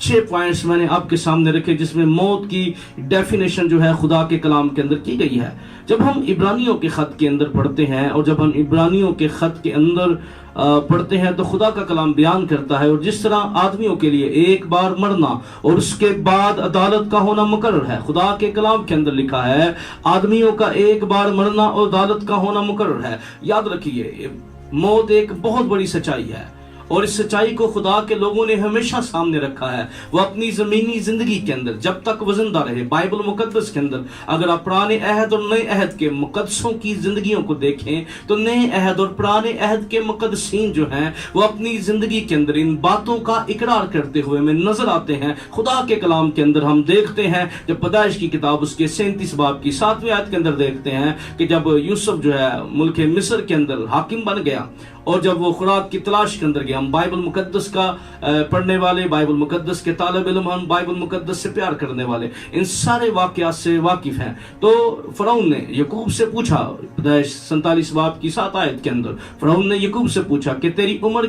6 points میں نے آپ کے سامنے رکھے جس میں موت کی ڈیفینیشن جو ہے خدا کے کلام کے اندر کی گئی ہے۔ جب ہم عبرانیوں کے خط کے اندر پڑھتے ہیں اور جب ہم عبرانیوں کے خط کے اندر پڑھتے ہیں تو خدا کا کلام بیان کرتا ہے، اور جس طرح آدمیوں کے لیے ایک بار مرنا اور اس کے بعد عدالت کا ہونا مقرر ہے، خدا کے کلام کے اندر لکھا ہے آدمیوں کا ایک بار مرنا اور عدالت کا ہونا مقرر ہے۔ یاد رکھیے موت ایک بہت بڑی سچائی ہے، اور اس سچائی کو خدا کے لوگوں نے ہمیشہ سامنے رکھا ہے۔ وہ اپنی زمینی زندگی کے اندر جب تک وہ زندہ رہے، بائبل مقدس کے اندر اگر آپ پرانے عہد اور نئے عہد کے مقدسوں کی زندگیوں کو دیکھیں تو نئے عہد اور پرانے عہد کے مقدسین جو ہیں وہ اپنی زندگی کے اندر ان باتوں کا اقرار کرتے ہوئے ہمیں نظر آتے ہیں۔ خدا کے کلام کے اندر ہم دیکھتے ہیں، جب پیدائش کی کتاب اس کے 37 باب کی 7ویں آیت کے اندر دیکھتے ہیں کہ جب یوسف جو ہے ملک مصر کے اندر حاکم بن گیا اور جب وہ خوراک کی تلاش کے اندر گیا، ہم بائبل مقدس کا پڑھنے والے، بائبل مقدس کے طالب علم، ہم بائبل مقدس سے پیار کرنے والے ان سارے واقعات سے واقف ہیں۔ تو فرعون نے یعقوب سے پوچھا، پیدائش 47 باب کی 7 آیت کے اندر فرعون نے یعقوب سے پوچھا کہ تیری عمر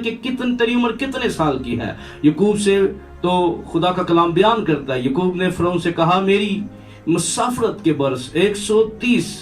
کتنے سال کی ہے؟ یعقوب سے تو خدا کا کلام بیان کرتا ہے، یعقوب نے فرعون سے کہا میری مسافرت کے برس 130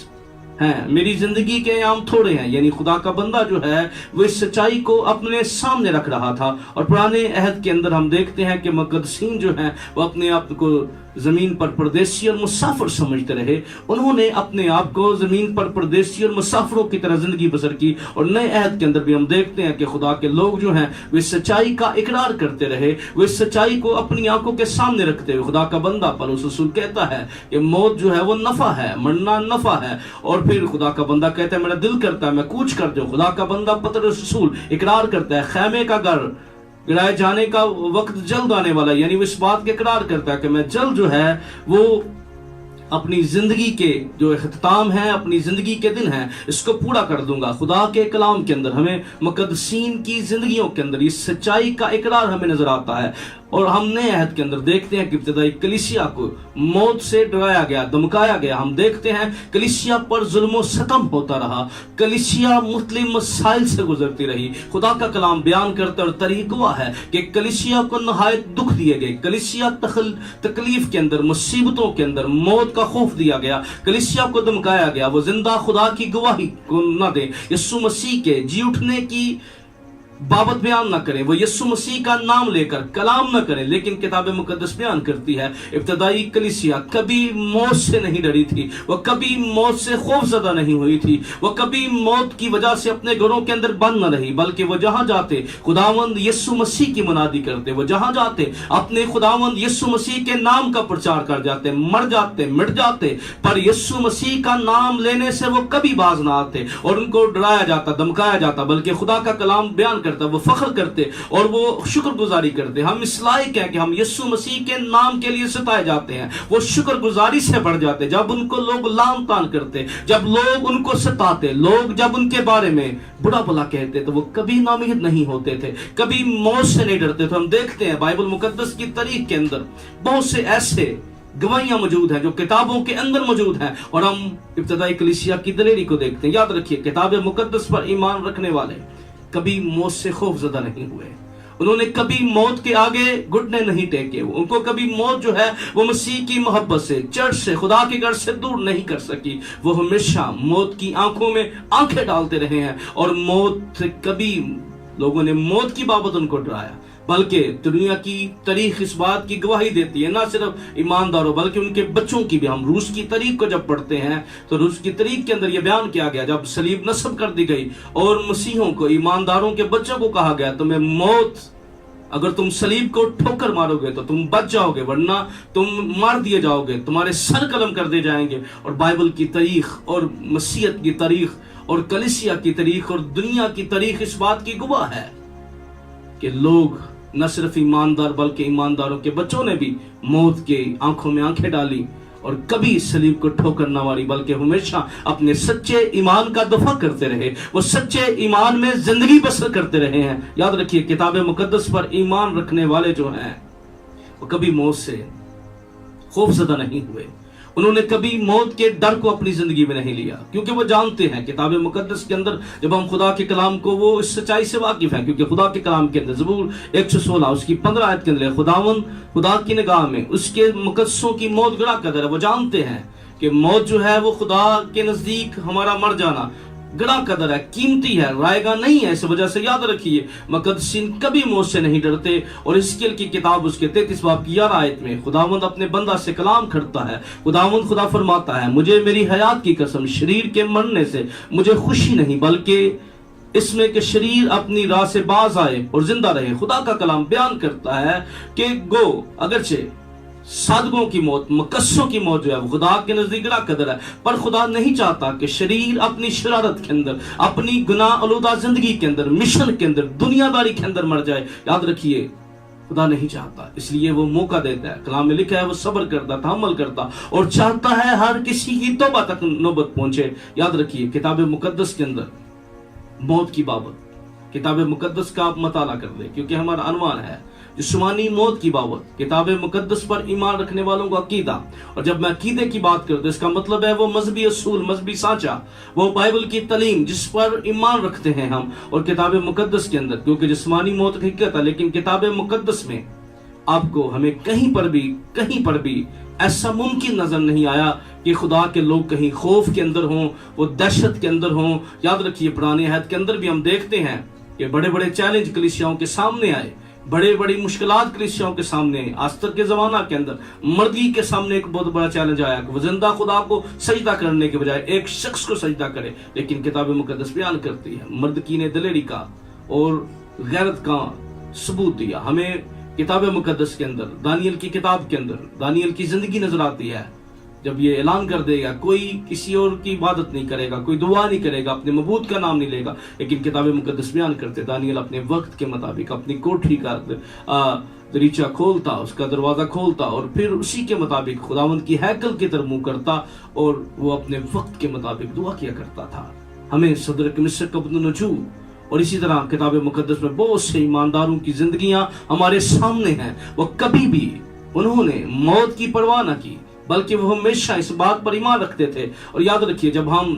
ہیں، میری زندگی کے ایام تھوڑے ہیں۔ یعنی خدا کا بندہ جو ہے وہ اس سچائی کو اپنے سامنے رکھ رہا تھا، اور پرانے عہد کے اندر ہم دیکھتے ہیں کہ مقدسین جو ہیں وہ اپنے آپ کو زمین پر پردیسی اور مسافر سمجھتے رہے، انہوں نے اپنے آپ کو زمین پر پردیسی اور مسافروں کی طرح زندگی بسر کی۔ اور نئے عہد کے اندر بھی ہم دیکھتے ہیں کہ خدا کے لوگ جو ہیں وہ اس سچائی کا اقرار کرتے رہے، وہ اس سچائی کو اپنی آنکھوں کے سامنے رکھتے ہوئے خدا کا بندہ پولس رسول کہتا ہے کہ موت جو ہے وہ نفع ہے، مرنا نفع ہے، اور پھر خدا کا بندہ کہتا ہے میرا دل کرتا ہے میں کوچ کر جاؤں۔ خدا کا بندہ پطرس رسول اقرار کرتا ہے خیمے کا گھر گرائے جانے کا وقت جلد آنے والا، یعنی وہ اس بات کے اقرار کرتا ہے کہ میں جلد جو ہے وہ اپنی زندگی کے جو اختتام ہے، اپنی زندگی کے دن ہیں، اس کو پورا کر دوں گا۔ خدا کے کلام کے اندر ہمیں مقدسین کی زندگیوں کے اندر اس سچائی کا اقرار ہمیں نظر آتا ہے، اور ہم نئے عہد کے اندر دیکھتے ہیں کہ ابتدائی کلیسیا کو موت سے ڈرایا گیا، دمکایا گیا۔ ہم دیکھتے ہیں کلیسیا پر ظلم و ستم ہوتا رہا، کلیسیا مختلف مسائل سے گزرتی رہی۔ خدا کا کلام بیان کرتا اور تاریخ گواہ ہے کہ کلیسیا کو نہایت دکھ دیے گئے، کلیسیا تکلیف کے اندر، مصیبتوں کے اندر، موت کا خوف دیا گیا، کلیسیا کو دمکایا گیا۔ وہ زندہ خدا کی گواہی کو نہ دے، یسوع مسیح کے جی اٹھنے کی بابت بیان نہ کریں، وہ یسوع مسیح کا نام لے کر کلام نہ کریں، لیکن کتاب مقدس بیان کرتی ہے ابتدائی کلیسیا کبھی موت سے نہیں ڈری تھی، وہ کبھی موت سے خوف زدہ نہیں ہوئی تھی، وہ کبھی موت کی وجہ سے اپنے گھروں کے اندر بند نہ رہی، بلکہ وہ جہاں جاتے خداوند یسوع مسیح کی منادی کرتے، وہ جہاں جاتے اپنے خداوند یسوع مسیح کے نام کا پرچار کر جاتے، مر جاتے مٹ جاتے، پر یسوع مسیح کا نام لینے سے وہ کبھی باز نہ آتے، اور ان کو ڈرایا جاتا، دمکایا جاتا، بلکہ خدا کا کلام بیان کرتا، وہ فخر کرتے اور وہ شکر گزاری کرتے۔ ہم اس لائق ہیں کہ ہم یسوع مسیح کے نام کے لیے ستائے جاتے ہیں، وہ شکر گزاری سے بڑھ جاتے۔ جب ان کو لوگ لام تان کرتے، جب لوگ ان کو ستاتے، لوگ جب ان کے بارے میں برا بھلا کہتے تو وہ کبھی نامید نہیں ہوتے تھے، کبھی موت سے نہیں ڈرتے تھے۔ ہم دیکھتے ہیں بائبل مقدس کی تاریخ کے اندر بہت سے ایسے گواہیاں موجود ہیں جو کتابوں کے اندر موجود ہیں، اور ہم ابتدائی کلیسیا کی دلیری کو دیکھتے ہیں۔ یاد رکھیے کتاب مقدس پر ایمان رکھنے والے کبھی موت سے خوف زدہ نہیں ہوئے، انہوں نے کبھی موت کے آگے گھٹنے نہیں ٹیکے، ان کو کبھی موت جو ہے وہ مسیح کی محبت سے، چرچ سے، خدا کے گھر سے دور نہیں کر سکی۔ وہ ہمیشہ موت کی آنکھوں میں آنکھیں ڈالتے رہے ہیں، اور موت سے کبھی لوگوں نے موت کی بابت ان کو ڈرایا، بلکہ دنیا کی تاریخ اس بات کی گواہی دیتی ہے، نہ صرف ایمانداروں بلکہ ان کے بچوں کی بھی۔ ہم روس کی تاریخ کو جب پڑھتے ہیں تو روس کی تاریخ کے اندر یہ بیان کیا گیا جب صلیب نصب کر دی گئی اور مسیحوں کو، ایمانداروں کے بچوں کو کہا گیا تمہیں موت، اگر تم صلیب کو ٹھوکر مارو گے تو تم بچ جاؤ گے، ورنہ تم مار دیے جاؤ گے، تمہارے سر قلم کر دیے جائیں گے۔ اور بائبل کی تاریخ اور مسیحیت کی تاریخ اور کلیسیا کی تاریخ اور دنیا کی تاریخ اس بات کی گواہ ہے کہ لوگ نہ صرف ایماندار بلکہ ایمانداروں کے بچوں نے بھی موت کے آنکھوں میں آنکھیں ڈالی اور کبھی صلیب کو ٹھوکر نہ ماری، بلکہ ہمیشہ اپنے سچے ایمان کا دفاع کرتے رہے، وہ سچے ایمان میں زندگی بسر کرتے رہے ہیں۔ یاد رکھیے کتاب مقدس پر ایمان رکھنے والے جو ہیں وہ کبھی موت سے خوف زدہ نہیں ہوئے، انہوں نے کبھی موت کے ڈر کو اپنی زندگی میں نہیں لیا، کیونکہ وہ جانتے ہیں کتاب مقدس کے اندر جب ہم خدا کے کلام کو، وہ اس سچائی سے واقف ہیں، کیونکہ خدا کے کلام کے اندر زبور 116 اس کی 15 آیت کے اندر خدا کی نگاہ میں اس کے مقدسوں کی موت گراں قدر ہے۔ وہ جانتے ہیں کہ موت جو ہے وہ خدا کے نزدیک ہمارا مر جانا گراں قدر ہے، قیمتی ہے، رائے گاہ نہیں ہے۔ اس وجہ سے یاد رکھیے مقدسین کبھی موت سے نہیں ڈرتے، اور حزقیل کی کتاب اس کے 33 باب کی 11 آیت میں خداوند اپنے بندہ سے کلام کرتا ہے۔ خدا فرماتا ہے مجھے میری حیات کی قسم شریر کے مرنے سے مجھے خوشی نہیں، بلکہ اس میں کہ شریر اپنی راہ سے باز آئے اور زندہ رہے۔ خدا کا کلام بیان کرتا ہے کہ گو اگرچہ صادقوں کی موت، مقدسوں کی موت جو ہے وہ خدا کے نزدیک گراں قدر ہے، پر خدا نہیں چاہتا کہ شریر اپنی شرارت کے اندر، اپنی گناہ آلودہ زندگی کے اندر، مشن کے اندر، دنیا داری کے اندر مر جائے۔ یاد رکھیے خدا نہیں چاہتا، اس لیے وہ موقع دیتا ہے۔ کلام میں لکھا ہے وہ صبر کرتا، تحمل کرتا، اور چاہتا ہے ہر کسی کی توبہ تک نوبت پہنچے۔ یاد رکھیے کتاب مقدس کے اندر موت کی بابت، کتاب مقدس کا آپ مطالعہ کر لیں، کیونکہ ہمارا عنوان ہے جسمانی موت کی بابت، کتاب مقدس پر ایمان رکھنے والوں کا عقیدہ۔ اور جب میں عقیدے کی بات کرتا ہوں اس کا مطلب ہے وہ مذہبی اصول، مذہبی سانچہ، وہ بائبل کی تعلیم جس پر ایمان رکھتے ہیں ہم، اور کتاب مقدس کے اندر، کیونکہ جسمانی موت حقیقت ہے، لیکن کتاب مقدس میں آپ کو ہمیں کہیں پر بھی ایسا ممکن نظر نہیں آیا کہ خدا کے لوگ کہیں خوف کے اندر ہوں، وہ دہشت کے اندر ہوں۔ یاد رکھیے پرانے عہد کے اندر بھی ہم دیکھتے ہیں کہ بڑے بڑے چیلنج کلیسیاؤں کے سامنے آئے، بڑی مشکلات کلیسیاؤں کے سامنے آئے۔ آستر کے زمانہ کے اندر مردی کے سامنے ایک بہت بڑا چیلنج آیا کہ وہ زندہ خدا کو سجدہ کرنے کے بجائے ایک شخص کو سجدہ کرے، لیکن کتاب مقدس بیان کرتی ہے مردکی نے دلیری کا اور غیرت کا ثبوت دیا۔ ہمیں کتاب مقدس کے اندر، دانیل کی کتاب کے اندر دانیل کی زندگی نظر آتی ہے، جب یہ اعلان کر دے گا کوئی کسی اور کی عبادت نہیں کرے گا، کوئی دعا نہیں کرے گا، اپنے معبود کا نام نہیں لے گا، لیکن کتاب مقدس بیان کرتے دانیل اپنے وقت کے مطابق اپنی کوٹری کا دریچہ کھولتا، اس کا دروازہ کھولتا، اور پھر اسی کے مطابق خداوند کی ہیکل کی طرف منہ کرتا، اور وہ اپنے وقت کے مطابق دعا کیا کرتا تھا۔ ہمیں صدرک مصر کا ابن نجوم، اور اسی طرح کتاب مقدس میں بہت سے ایمانداروں کی زندگیاں ہمارے سامنے ہیں، وہ کبھی بھی انہوں نے موت کی پرواہ نہ کی، بلکہ وہ ہمیشہ اس بات پر ایمان رکھتے تھے۔ اور یاد رکھیے جب ہم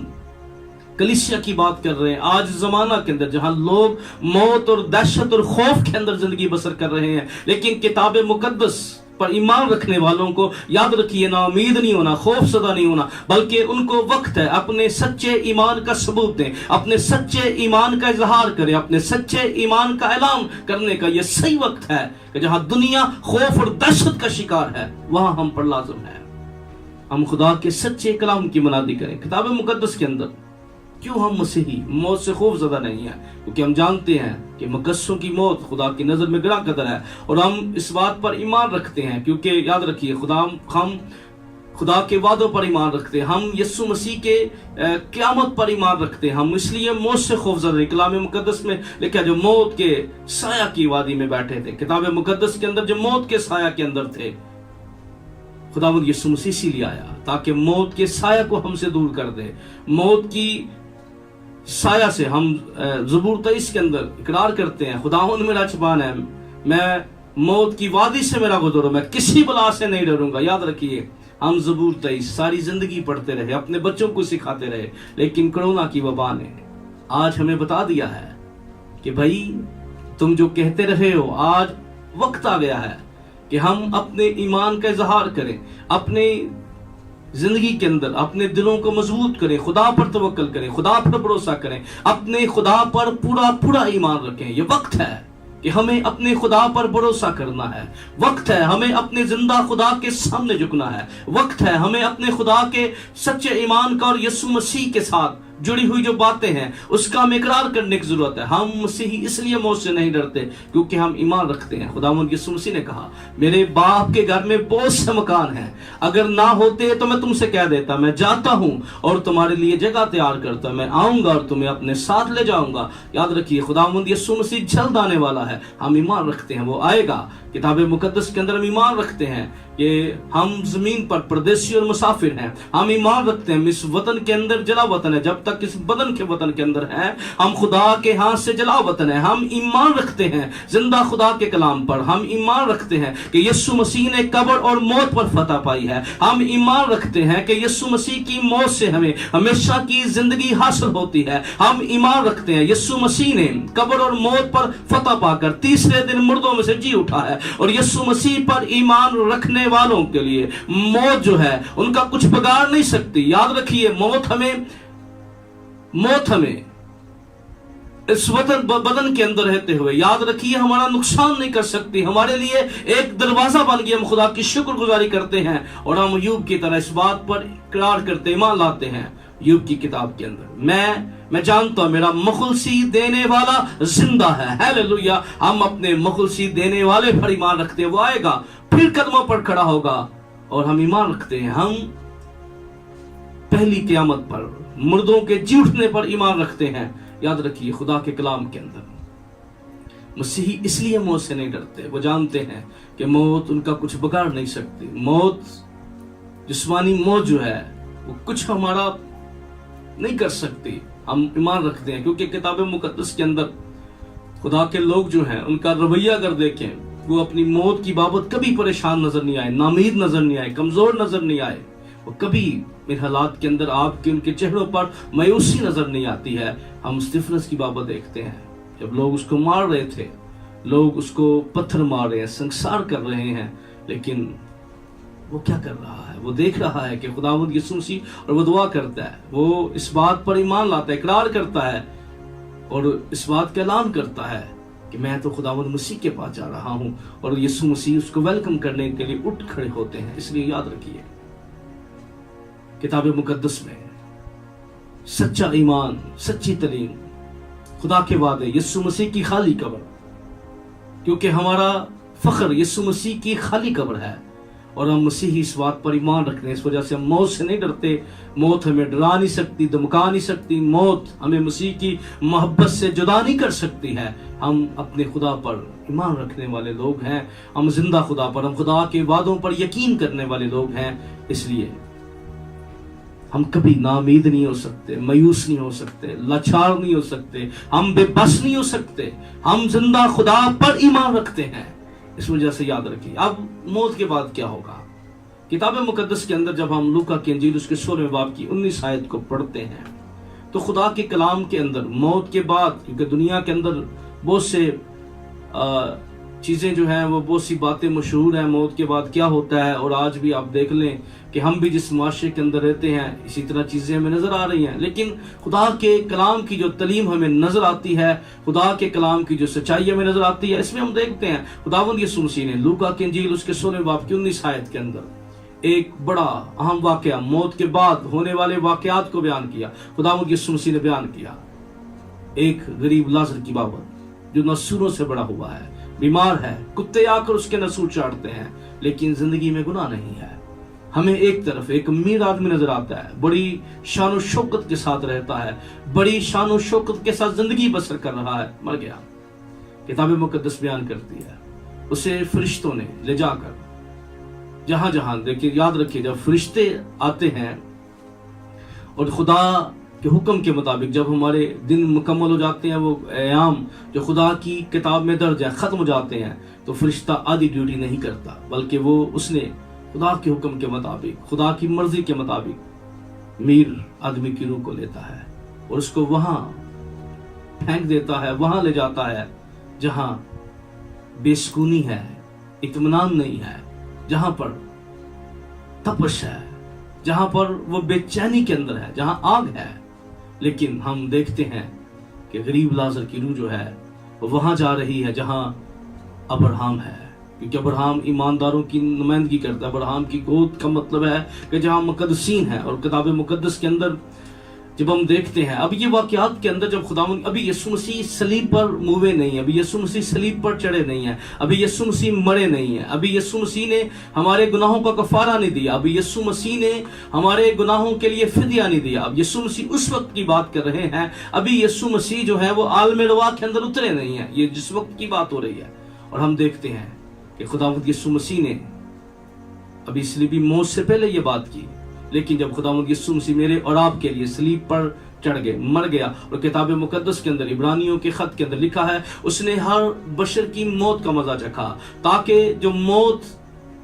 کلیسیا کی بات کر رہے ہیں آج زمانہ کے اندر جہاں لوگ موت اور دہشت اور خوف کے اندر زندگی بسر کر رہے ہیں، لیکن کتاب مقدس پر ایمان رکھنے والوں کو یاد رکھیے نا امید نہیں ہونا، خوف زدہ نہیں ہونا، بلکہ ان کو وقت ہے اپنے سچے ایمان کا ثبوت دیں، اپنے سچے ایمان کا اظہار کریں، اپنے سچے ایمان کا اعلان کرنے کا یہ صحیح وقت ہے کہ جہاں دنیا خوف اور دہشت کا شکار ہے وہاں ہم پر لازم ہے ہم خدا کے سچے کلام کی منادی کریں۔ کتاب مقدس کے اندر کیوں ہم مسیحی موت سے خوف زدہ نہیں ہیں؟ کیونکہ ہم جانتے ہیں کہ مقدسوں کی موت خدا کی نظر میں گراں قدر ہے، اور ہم اس بات پر ایمان رکھتے ہیں کیونکہ یاد رکھیے ہم خدا کے وعدوں پر ایمان رکھتے ہیں، ہم یسوع مسیح کے قیامت پر ایمان رکھتے ہیں، ہم اس لیے موت سے خوف زدہ نہیں۔ کلام مقدس میں لکھا جو موت کے سایہ کی وادی میں بیٹھے تھے، کتاب مقدس کے اندر جو موت کے سایہ کے اندر تھے، خداوند یسوع مسیح اسی لیے آیا تاکہ موت کے سایہ کو ہم سے دور کر دے۔ موت کی سایہ سے ہم زبور 23 کے اندر اقرار کرتے ہیں خداوند میرا چبان ہے، میں موت کی وادی سے میرا گزروں، میں کسی بلا سے نہیں ڈروں گا۔ یاد رکھیے ہم زبور 23 ساری زندگی پڑھتے رہے، اپنے بچوں کو سکھاتے رہے، لیکن کرونا کی وبا نے آج ہمیں بتا دیا ہے کہ بھائی تم جو کہتے رہے ہو، آج وقت آ گیا ہے کہ ہم اپنے ایمان کا اظہار کریں، اپنے زندگی کے اندر اپنے دلوں کو مضبوط کریں، خدا پر توکل کریں، خدا پر بھروسہ کریں، اپنے خدا پر پورا ایمان رکھیں۔ یہ وقت ہے کہ ہمیں اپنے خدا پر بھروسہ کرنا ہے، وقت ہے ہمیں اپنے زندہ خدا کے سامنے جھکنا ہے، وقت ہے ہمیں اپنے خدا کے سچے ایمان کا اور یسوع مسیح کے ساتھ جڑی ہوئی جو باتیں ہیں اس کا ہم اقرار کرنے کی ضرورت ہے۔ ہم مسیحی اس لیے موت سے نہیں ڈرتے کیونکہ ہم ایمان رکھتے ہیں۔ خداوند یسوع مسیح نے کہا میرے باپ کے گھر میں بہت سے مکان ہیں، اگر نہ ہوتے تو میں تم سے کہہ دیتا، میں جاتا ہوں اور تمہارے لیے جگہ تیار کرتا، میں آؤں گا اور تمہیں اپنے ساتھ لے جاؤں گا۔ یاد رکھیے خداوند یسوع مسیح جلد آنے والا ہے، ہم ایمان رکھتے ہیں وہ آئے گا۔ کتاب مقدس کے اندر ہم ایمان رکھتے ہیں کہ ہم زمین پر پردیسی اور مسافر ہیں، ہم ایمان رکھتے ہیں اس وطن کے اندر جلا وطن ہے، جب تک اس بدن کے وطن کے اندر ہیں، ہم خدا کے ہاتھ سے جلا وطن ہیں. ہم ایمان رکھتے ہیں زندہ خدا کے کلام پر. ہم ایمان رکھتے ہیں کہ یسوع مسیح نے قبر اور موت پر فتح پائی ہے. ہم ایمان رکھتے ہیں کہ یسوع مسیح کی موت سے ہمیں ہمیشہ کی زندگی حاصل ہوتی ہے. ہم ایمان رکھتے ہیں یسوع مسیح نے قبر اور موت پر فتح پا کر تیسرے دن مردوں میں سے جی اٹھا ہے، اور یسوع مسیح پر ایمان رکھنے والوں کے لیے موت جو ہے ان کا کچھ بگاڑ نہیں سکتی. یاد رکھیے موت ہمیں اس بدن کے اندر رہتے ہوئے یاد رکھیے ہمارا نقصان نہیں کر سکتی. ہمارے لیے ایک دروازہ بن گیا. ہم خدا کی شکر گزاری کرتے ہیں اور ہم ایوب کی طرح اس بات پر اقرار کرتے ایمان لاتے ہیں. ایوب کی کتاب کے اندر میں جانتا ہوں میرا مخلصی دینے والا زندہ ہے. ہیلیلویا. ہم اپنے مخلصی دینے والے پر ایمان رکھتے ہیں. وہ آئے گا پھر قدموں پر کھڑا ہوگا، اور ہم ایمان رکھتے ہیں ہم پہلی قیامت پر مردوں کے جی اٹھنے پر ایمان رکھتے ہیں. یاد رکھیے خدا کے کلام کے اندر مسیحی اس لیے موت سے نہیں ڈرتے. وہ جانتے ہیں کہ موت ان کا کچھ بگاڑ نہیں سکتی. موت جسمانی موت جو ہے وہ کچھ ہمارا نہیں کر سکتی. ہم ایمان رکھتے ہیں کیونکہ کتاب مقدس کے اندر خدا کے لوگ جو ہیں ان کا رویہ اگر دیکھیں وہ اپنی موت کی بابت کبھی پریشان نظر نہیں آئے، نامید نظر نہیں آئے، کمزور نظر نہیں آئے. وہ کبھی میرے حالات کے اندر آپ کے ان کے چہروں پر مایوسی نظر نہیں آتی ہے. ہم اسطفنس کی بابت دیکھتے ہیں جب لوگ اس کو مار رہے تھے، لوگ اس کو پتھر مار رہے ہیں، سنسار کر رہے ہیں، لیکن وہ کیا کر رہا ہے؟ وہ دیکھ رہا ہے کہ خداوند یسوع مسیح، اور وہ دعا کرتا ہے. وہ اس بات پر ایمان لاتا ہے، اقرار کرتا ہے اور اس بات کا اعلان کرتا ہے کہ میں تو خداوند مسیح کے پاس جا رہا ہوں، اور یسوع مسیح اس کو ویلکم کرنے کے لیے اٹھ کھڑے ہوتے ہیں. اس لیے یاد رکھیے کتاب مقدس میں سچا ایمان، سچی تعلیم، خدا کے وعدے، یسوع مسیح کی خالی قبر، کیونکہ ہمارا فخر یسوع مسیح کی خالی قبر ہے اور ہم مسیحی اس بات پر ایمان رکھتے ہیں. اس وجہ سے ہم موت سے نہیں ڈرتے. موت ہمیں ڈرا نہیں سکتی، دمکا نہیں سکتی. موت ہمیں مسیح کی محبت سے جدا نہیں کر سکتی ہے. ہم اپنے خدا پر ایمان رکھنے والے لوگ ہیں. ہم زندہ خدا پر، ہم خدا کے وعدوں پر یقین کرنے والے لوگ ہیں. اس لیے ہم کبھی نامید نہیں ہو سکتے، مایوس نہیں ہو سکتے، لاچار نہیں ہو سکتے، ہم بے بس نہیں ہو سکتے. ہم زندہ خدا پر ایمان رکھتے ہیں. اس وجہ سے یاد رکھیے. اب موت کے بعد کیا ہوگا؟ کتاب مقدس کے اندر جب ہم لوکا کی انجیل اس کے 16ویں باب کی 19 آیت کو پڑھتے ہیں تو خدا کے کلام کے اندر موت کے بعد، کیونکہ دنیا کے اندر بہت سے چیزیں جو ہیں وہ بہت سی باتیں مشہور ہیں موت کے بعد کیا ہوتا ہے، اور آج بھی آپ دیکھ لیں کہ ہم بھی جس معاشرے کے اندر رہتے ہیں اسی طرح چیزیں ہمیں نظر آ رہی ہیں. لیکن خدا کے کلام کی جو تعلیم ہمیں نظر آتی ہے، خدا کے کلام کی جو سچائی ہمیں نظر آتی ہے، اس میں ہم دیکھتے ہیں خداوند یسوع مسیح نے لوکا کی انجیل اس کے 16ویں باب کی 19 آیت کے اندر ایک بڑا اہم واقعہ، موت کے بعد ہونے والے واقعات کو بیان کیا. خداوند یسوع مسیح نے بیان کیا ایک غریب لازر کی بابت جو نسوروں سے بڑا ہوا ہے، بیمار ہے، کتے آ کر اس کے نسور چاٹتے ہیں، لیکن زندگی میں گناہ نہیں ہے. ہمیں ایک طرف ایک امیر آدمی نظر آتا ہے، بڑی شان و شوکت کے ساتھ رہتا ہے، بڑی شان و شوکت کے ساتھ زندگی بسر کر رہا ہے، مر گیا. کتاب مقدس بیان کرتی ہے اسے فرشتوں نے لے جا کر جہاں جہاں، دیکھیے یاد رکھیے جب فرشتے آتے ہیں اور خدا کے حکم کے مطابق جب ہمارے دن مکمل ہو جاتے ہیں، وہ ایام جو خدا کی کتاب میں درج ہے ختم ہو جاتے ہیں، تو فرشتہ آدھی ڈیوٹی نہیں کرتا، بلکہ وہ اس نے خدا کے حکم کے مطابق، خدا کی مرضی کے مطابق میر آدمی کی روح کو لیتا ہے اور اس کو وہاں پھینک دیتا ہے، وہاں لے جاتا ہے جہاں بے سکونی ہے، اطمینان نہیں ہے، جہاں پر تپش ہے، جہاں پر وہ بے چینی کے اندر ہے، جہاں آگ ہے. لیکن ہم دیکھتے ہیں کہ غریب لازر کی روح جو ہے وہ وہاں جا رہی ہے جہاں ابراہم ہے، کیونکہ ابراہم ایمانداروں کی نمائندگی کرتا ہے. ابراہم کی گود کا مطلب ہے کہ جہاں مقدسین ہیں. اور کتاب مقدس کے اندر جب ہم دیکھتے ہیں اب یہ واقعات کے اندر جب خداوند ابھی یسوع مسیح صلیب پر موے نہیں ہے، ابھی یسوع مسیح صلیب پر چڑھے نہیں ہیں، ابھی یسوع مسیح مرے نہیں ہیں، ابھی یسوع مسیح نے ہمارے گناہوں کا کفارہ نہیں دیا، ابھی یسوع مسیح نے ہمارے گناہوں کے لیے فدیہ نہیں دیا. اب یسوع مسیح اس وقت کی بات کر رہے ہیں، ابھی یسوع مسیح جو ہے وہ عالم روا کے اندر اترے نہیں ہیں. یہ جس وقت کی بات ہو رہی ہے. اور ہم دیکھتے ہیں کہ خداوند یسوع مسیح نے ابھی صلیبی موت سے پہلے یہ بات کی، لیکن جب خداوند یسوع مسیح میرے اور آپ کے لیے صلیب پر چڑھ گئے، مر گیا. اور کتاب مقدس کے اندر عبرانیوں کے خط کے اندر لکھا ہے اس نے ہر بشر کی موت کا مزہ چکھا، تاکہ جو موت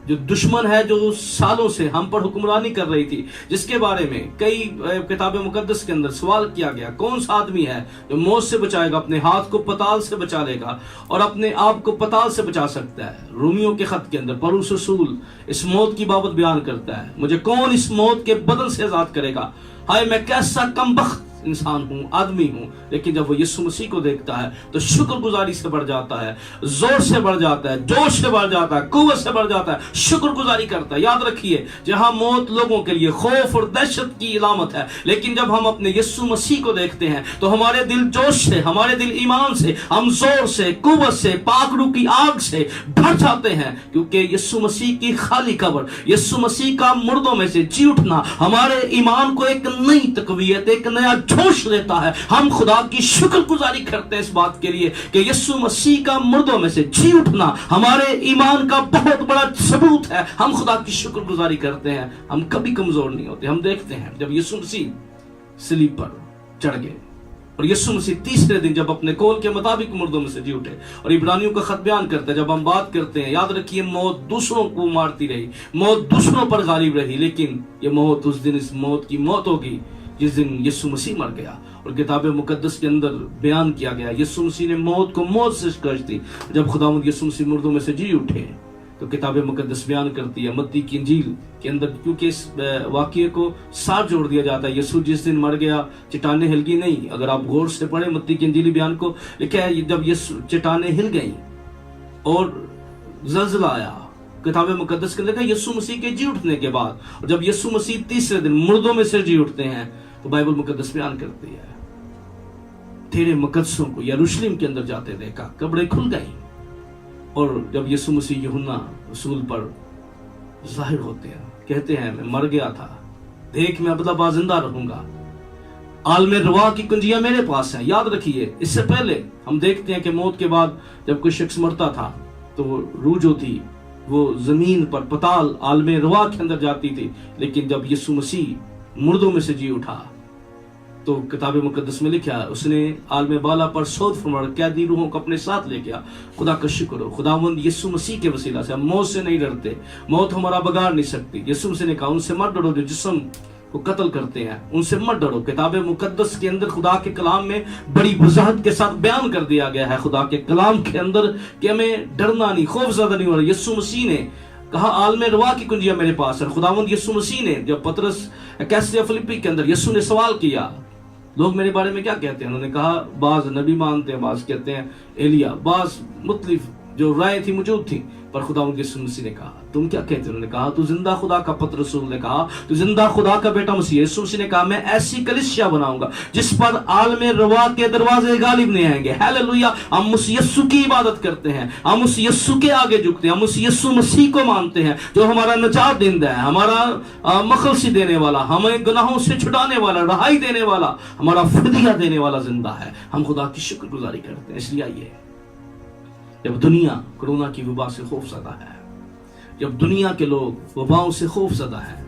جو دشمن ہے جو سالوں سے ہم پر حکمرانی کر رہی تھی، جس کے بارے میں کئی کتاب مقدس کے اندر سوال کیا گیا، کون سا آدمی ہے جو موت سے بچائے گا، اپنے ہاتھ کو پتال سے بچا لے گا اور اپنے آپ کو پتال سے بچا سکتا ہے. رومیوں کے خط کے اندر پولس رسول اس موت کی بابت بیان کرتا ہے، مجھے کون اس موت کے بدن سے آزاد کرے گا؟ ہائے میں کیسا کمبخت انسان ہوں، آدمی ہوں. لیکن جب وہ یسوع مسیح کو دیکھتا ہے تو شکر گزاری سے بڑھ جاتا ہے، زور سے بڑھ جاتا ہے، جوش سے بڑھ جاتا ہے، قوت سے بڑھ جاتا ہے، شکر گزاری کرتا ہے. یاد رکھیے جہاں موت لوگوں کے لیے خوف اور دہشت کی علامت ہے، لیکن جب ہم اپنے یسوع مسیح کو دیکھتے ہیں تو ہمارے دل جوش سے، ہمارے دل ایمان سے، ہم زور سے، قوت سے، پاک روح کی آگ سے بھر جاتے ہیں، کیونکہ یسوع مسیح کی خالی قبر، یسوع مسیح کا مردوں میں سے جی اٹھنا ہمارے ایمان کو ایک نئی تقویت، ایک نیا جوش دیتا ہے. ہم خدا کی شکر گزاری کرتے ہیں اس بات کے لیے کہ یسوع مسیح کا مردوں میں سے جی اٹھنا ہمارے ایمان کا بہت بڑا ثبوت ہے. ہم خدا کی شکر گزاری کرتے ہیں، ہم کبھی کمزور نہیں ہوتے. ہم دیکھتے ہیں جب یسوع مسیح صلیب پر چڑھ گئے اور یسوع مسیح تیسرے دن جب اپنے قول کے مطابق مردوں میں سے جی اٹھے، اور عبرانیوں کا خط بیان کرتا ہے، جب ہم بات کرتے ہیں یاد رکھیے موت دوسروں کو مارتی رہی، موت دوسروں پر غالب رہی، لیکن یہ موت اس دن اس موت کی موت ہوگی جس دن یسوع مسیح مر گیا. اور کتاب مقدس کے اندر بیان کیا گیا یسوع مسیح نے موت کو موت سے شکست دی. جب خداوند یسوع مسیح مردوں میں سے جی اٹھے تو کتاب مقدس بیان کرتی ہے متی کی انجیل کے اندر، کیونکہ اس واقعے کو ساتھ جوڑ دیا جاتا ہے. یسوع جس دن مر گیا چٹانیں ہل گئی نہیں. اگر آپ غور سے پڑھیں متی کی انجیلی بیان کو، لکھا ہے جب یسوع چٹانیں ہل گئیں اور زلزلہ آیا، کتاب مقدس کے اندر لکھا یسوع مسیح کے جی اٹھنے کے بعد، اور جب یسوع مسیح تیسرے دن مردوں میں سے جی اٹھتے ہیں تو بائبل مقدس بیان کرتی ہے تیرے مقدسوں کو یروشلم کے اندر جاتے دیکھا، قبریں کھل گئیں. اور جب یسوع مسیح یوحنا رسول پر ظاہر ہوتے ہیں، کہتے ہیں میں مر گیا تھا، دیکھ میں ابدا زندہ رہوں گا، عالم روا کی کنجیاں میرے پاس ہیں. یاد رکھیے اس سے پہلے ہم دیکھتے ہیں کہ موت کے بعد جب کوئی شخص مرتا تھا تو وہ روح جو تھی وہ زمین پر پتال عالم روا کے اندر جاتی تھی. لیکن جب یسوع مسیح مردوں میں سے جی اٹھا تو کتاب مقدس میں لکھا اس نے عالم بالا پر صعود فرمایا، قیدی روحوں کو اپنے ساتھ لے گیا. خدا کا شکر ہو، خداوند یسوع مسیح کے وسیلہ سے ہم موت سے نہیں ڈرتے، موت ہمارا بگاڑ نہیں سکتی. یسوع مسیح نے کہا ان سے مت ڈرو جو جسم کو قتل کرتے ہیں، ان سے مت ڈرو. کتاب مقدس کے اندر خدا کے کلام میں بڑی وضاحت کے ساتھ بیان کر دیا گیا ہے خدا کے کلام کے اندر کہ ہمیں ڈرنا نہیں، خوف زدہ نہیں ہونا. یسوع مسیح نے کہا عالم روا کی کنجیاں میرے پاس ہے. خداوند یسوع مسیح نے جب پطرس کیسریا فلپی کے اندر یسوع نے سوال کیا لوگ میرے بارے میں کیا کہتے ہیں، انہوں نے کہا بعض نبی مانتے ہیں، بعض کہتے ہیں ایلیا، بعض مختلف جو رائے تھی موجود تھی. پر خداوند یسوع مسیح نے کہا تم کیا کہتے ہیں؟ انہوں نے کہا تو زندہ خدا کا پتر، رسول نے کہا تو زندہ خدا کا بیٹا مسیح. یسوع مسیح نے کہا میں ایسی کلیسیا بناؤں گا جس پر عالم روا کے دروازے غالب نہیں آئیں گے. ہیلیلویا. ہم اس یسوع کی عبادت کرتے ہیں، ہم اس یسوع کے آگے جھکتے ہیں، ہم اس یسوع مسیح کو مانتے ہیں جو ہمارا نجات دہندہ ہے، ہمارا مخلصی دینے والا، ہمیں گناہوں سے چھڑانے والا، رہائی دینے والا، ہمارا فدیہ دینے والا زندہ ہے. ہم خدا کی شکر گزاری کرتے ہیں. اس لیے آئیے جب دنیا کرونا کی وبا سے خوف زدہ ہے، جب دنیا کے لوگ وباؤں سے خوف زدہ ہیں،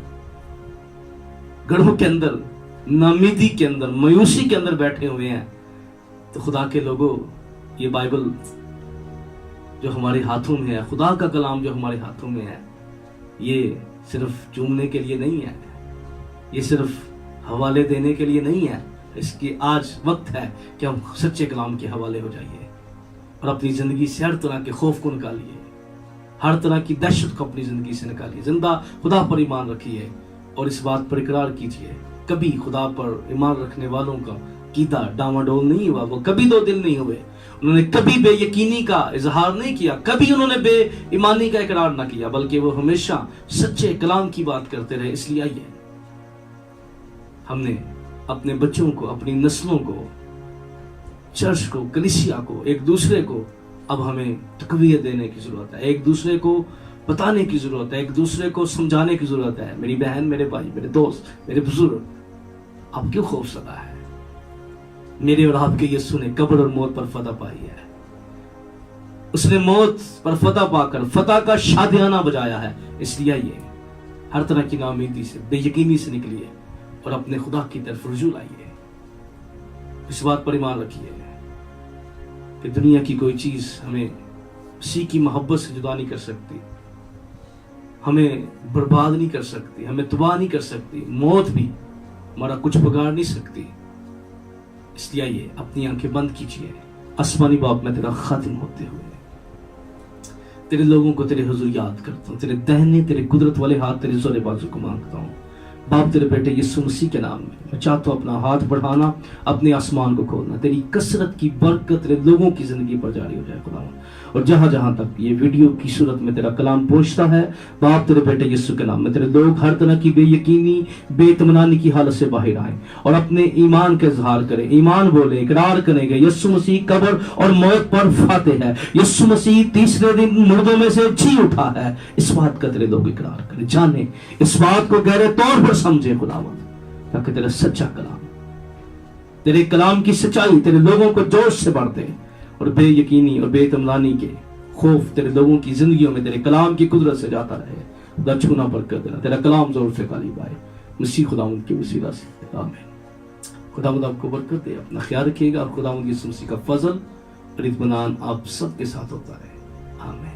گڑھوں کے اندر، نامیدی کے اندر، مایوسی کے اندر بیٹھے ہوئے ہیں، تو خدا کے لوگوں یہ بائبل جو ہمارے ہاتھوں میں ہے، خدا کا کلام جو ہمارے ہاتھوں میں ہے، یہ صرف چومنے کے لیے نہیں ہے، یہ صرف حوالے دینے کے لیے نہیں ہے. اس کی آج وقت ہے کہ ہم سچے کلام کے حوالے ہو جائیے اور اپنی زندگی سے ہر طرح کے خوف کو نکالیے، ہر طرح کی دہشت کو اپنی زندگی سے نکالیے. زندہ خدا پر ایمان رکھیے اور اس بات پر اقرار کیجیے کبھی خدا پر ایمان رکھنے والوں کا عقیدہ ڈاواڈول نہیں ہوا، وہ کبھی دو دل نہیں ہوئے، انہوں نے کبھی بے یقینی کا اظہار نہیں کیا، کبھی انہوں نے بے ایمانی کا اقرار نہ کیا، بلکہ وہ ہمیشہ سچے کلام کی بات کرتے رہے. اس لیے آئیے ہم نے اپنے بچوں کو، اپنی نسلوں کو، چرچ کو، کلیسیا کو، ایک دوسرے کو اب ہمیں تقویت دینے کی ضرورت ہے، ایک دوسرے کو بتانے کی ضرورت ہے، ایک دوسرے کو سمجھانے کی ضرورت ہے. میری بہن، میرے بھائی، میرے دوست، میرے بزرگ، اب کیوں خوف زدہ ہے؟ میرے اور آپ کے یسوع نے قبر اور موت پر فتح پائی ہے. اس نے موت پر فتح پا کر فتح کا شادیانہ بجایا ہے. اس لیے آئیے ہر طرح کی ناامیدی سے، بے یقینی سے نکلیے اور اپنے خدا کی طرف رجوع لائیے. اس بات پر ایمان رکھیے کہ دنیا کی کوئی چیز ہمیں مسیح کی محبت سے جدا نہیں کر سکتی، ہمیں برباد نہیں کر سکتی، ہمیں تباہ نہیں کر سکتی، موت بھی ہمارا کچھ بگاڑ نہیں سکتی۔ اس لیے آئیے اپنی آنکھیں بند کیجیے، آسمانی باپ میں تیرا خادم ہوتے ہوئے تیرے لوگوں کو تیرے حضور یاد کرتا ہوں، تیرے دہنے تیرے قدرت والے ہاتھ تیرے زور بازو کو مانگتا ہوں باپ، تیرے بیٹے یسوع مسیح کے نام میں چاہتا ہوں اپنا ہاتھ بڑھانا، اپنے آسمان کو کھولنا، تیری کثرت کی برکت تیرے لوگوں کی زندگی پر جاری ہو جائے خدا، اور جہاں جہاں تک یہ ویڈیو کی صورت میں تیرا کلام پہنچتا ہے باپ، تیرے بیٹے یسوع کے نام میں تیرے لوگ ہر طرح کی بے یقینی، بے اطمینانی کی حالت سے باہر آئیں اور اپنے ایمان کا اظہار کریں، ایمان بولیں، اقرار کریں گے یسوع مسیح قبر اور موت پر فاتح ہے، یسوع مسیح تیسرے دن مردوں میں سے جی اٹھا ہے۔ اس بات کا تیرے لوگ اقرار کریں، جانیں، اس بات کو گہرے طور پر سمجھے خداوند، تاکہ تیرا سچا کلام، تیرے کلام کی سچائی تیرے لوگوں کو جوش سے بڑھ دے، اور بے یقینی اور بے اطمینانی کے خوف تیرے لوگوں کی زندگیوں میں تیرے کلام کی قدرت سے جاتا رہے۔ خدا چھونا پر کر دینا، تیرا کلام زور سے غالب آئے، مسیح خداوند کی وسیلہ سے، آمین۔ خداوند آپ کو برکت دے، اپنا خیال رکھیے گا، اور خداوند یسوع مسیح کا فضل اور اطمینان آپ سب کے ساتھ ہوتا رہے، آمین۔